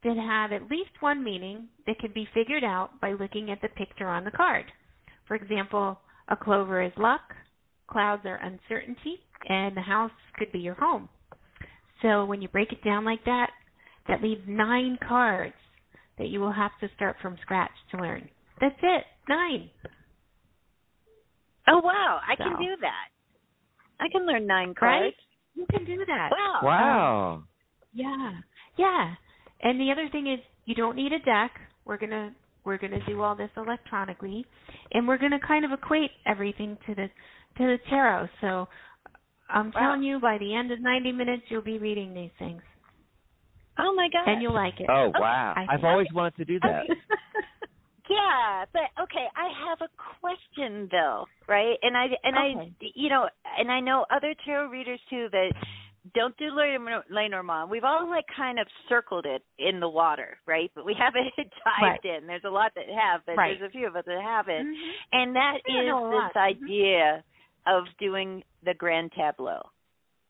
that have at least one meaning that can be figured out by looking at the picture on the card. For example, a clover is luck, clouds are uncertainty, and the house could be your home. So when you break it down like that, that leaves 9 cards that you will have to start from scratch to learn. That's it, 9. Oh, wow. I can do that. I can learn 9 cards. Right? You can do that. Wow. Yeah. And the other thing is you don't need a deck. we're gonna do all this electronically, and we're gonna kind of equate everything to the tarot. So I'm telling you, by the end of 90 minutes, you'll be reading these things. Oh my God! And you'll like it. Oh wow! I've always wanted to do that. Yeah, but okay, I have a question though, right? And I know other tarot readers too that don't do Lenormand. We've all like kind of circled it in the water, right? But we haven't dived in. There's a lot that have, but there's a few of us that haven't. Mm-hmm. And that is this idea of doing the Grand Tableau.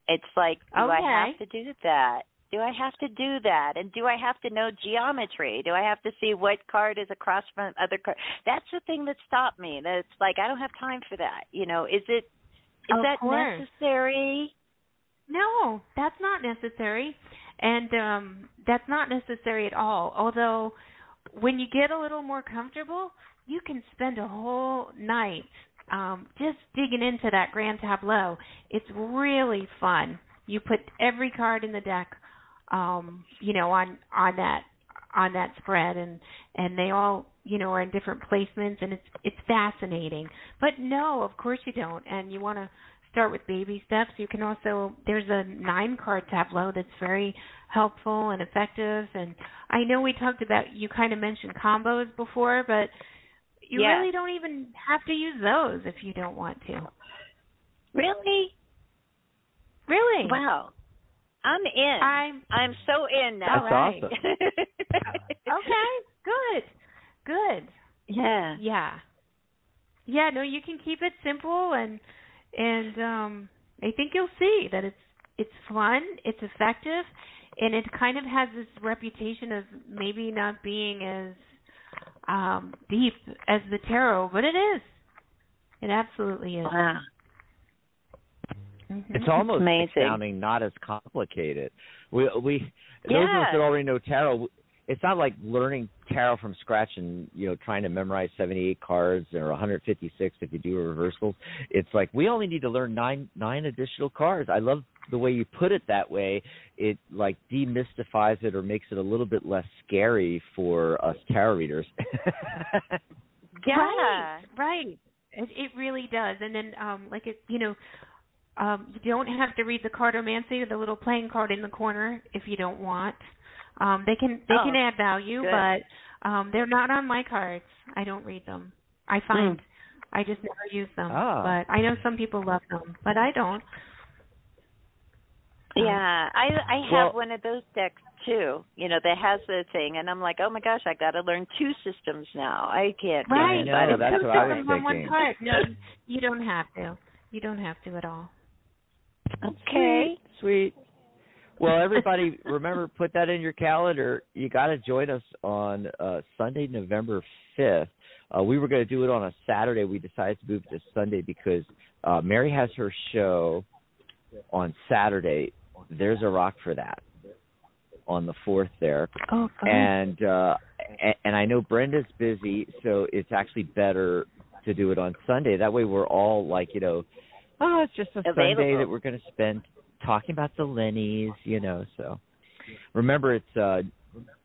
It's like, do I have to do that? Do I have to do that? And do I have to know geometry? Do I have to see what card is across from other card? That's the thing that stopped me. That's like, I don't have time for that. You know, is that necessary? No, that's not necessary. And that's not necessary at all. Although when you get a little more comfortable, you can spend a whole night just digging into that Grand Tableau. It's really fun. You put every card in the deck on that spread, and they all, are in different placements, and it's fascinating. But no, of course you don't. And you want to start with baby steps. You can also, there's a 9-card tableau that's very helpful and effective. And I know we talked about, you kind of mentioned combos before, but you really don't even have to use those if you don't want to. Really? Really? Wow. I'm in. I'm so in now. That's awesome. Okay. Good. Yeah. Yeah, no, you can keep it simple and I think you'll see that it's fun, it's effective, and it kind of has this reputation of maybe not being as deep as the tarot, but it is. It absolutely is. Wow. Mm-hmm. It's almost sounding not as complicated. We those of us that already know tarot, it's not like learning tarot from scratch and trying to memorize 78 cards or 156 if you do reversals. It's like we only need to learn nine additional cards. I love the way you put it that way. It like demystifies it or makes it a little bit less scary for us tarot readers. Right. It really does. And then you don't have to read the cardomancy or the little playing card in the corner if you don't want. They can add value, but they're not on my cards. I don't read them. I find I just never use them. But I know some people love them, but I don't. Yeah, I have one of those decks too. That has the thing, and I'm like, oh my gosh, I got to learn 2 systems now. I can't. Right. No, that's what I was thinking. On one card. No, you don't have to. You don't have to at all. Okay. Sweet. Well, everybody, remember, put that in your calendar. You got to join us on Sunday, November 5th. We were going to do it on a Saturday. We decided to move it to Sunday because Mary has her show on Saturday. There's a rock for that on the 4th there. Oh, and I know Brenda's busy, so it's actually better to do it on Sunday. That way we're all like, it's just a Sunday that we're going to spend talking about the Lennies, so. Remember, it's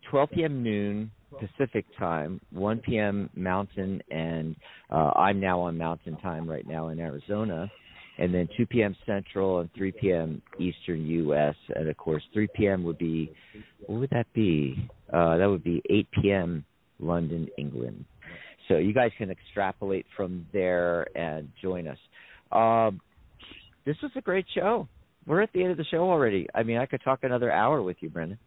12 p.m. noon Pacific time, 1 p.m. Mountain, and I'm now on Mountain time right now in Arizona, and then 2 p.m. Central and 3 p.m. Eastern U.S., and, of course, 3 p.m. would be, what would that be? That would be 8 p.m. London, England. So you guys can extrapolate from there and join us. This was a great show. We're at the end of the show already. I mean, I could talk another hour with you, Brenda.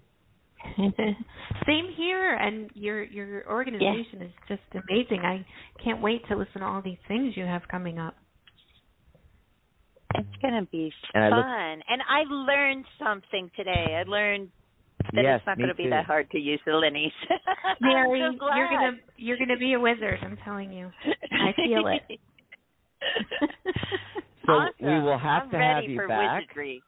Same here, and your organization is just amazing. I can't wait to listen to all these things you have coming up. It's going to be fun. And I learned something today. I learned that it's not going to be that hard to use the Lennies. Mary, I'm so glad. you're gonna be a wizard, I'm telling you. I feel it. So awesome. we will have to have you back. Wizardry.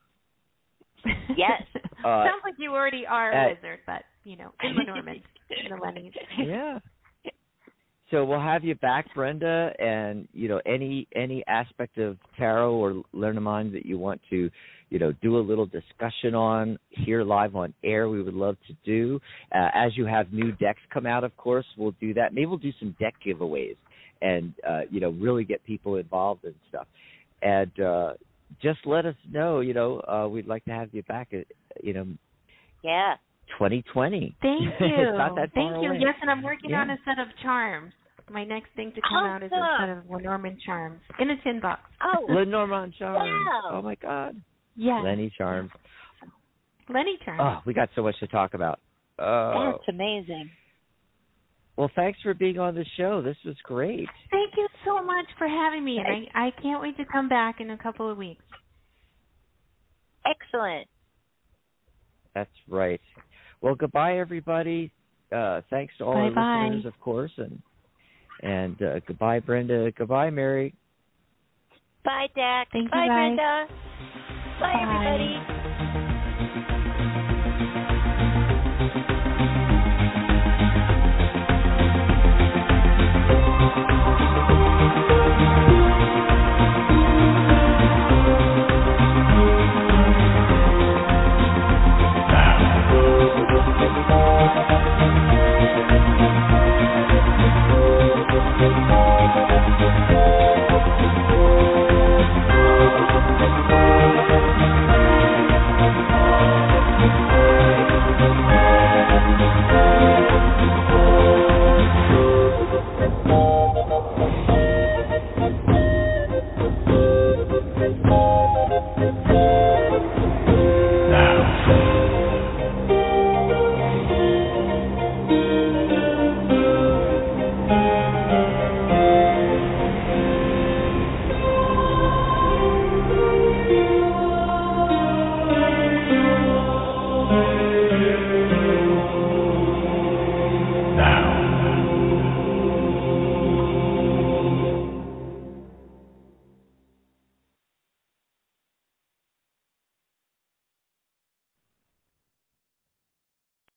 Yes. Sounds like you already are a wizard, but in Lenormand, in the Lennies. Yeah. So we'll have you back, Brenda, and any aspect of tarot or Lenormand that you want to do a little discussion on here live on air, we would love to do. As you have new decks come out, of course, we'll do that. Maybe we'll do some deck giveaways and really get people involved and stuff. And just let us know. We'd like to have you back. Yeah. 2020. Thank you. It's not that Thank far you. away. Yes, and I'm working on a set of charms. My next thing to come out is a set of Lenormand charms in a tin box. Oh, Lenormand charms. Wow. Oh my God. Yeah. Lenny charms. Lenny charms. Oh, we got so much to talk about. that's amazing. Well, thanks for being on the show. This was great. Thank you so much for having me. And I can't wait to come back in a couple of weeks. Excellent. That's right. Well, goodbye, everybody. Thanks to all our listeners, of course, and goodbye, Brenda. Goodbye, Mary. Bye, Dak. Thank you, Bye, guys. Brenda. Bye, everybody.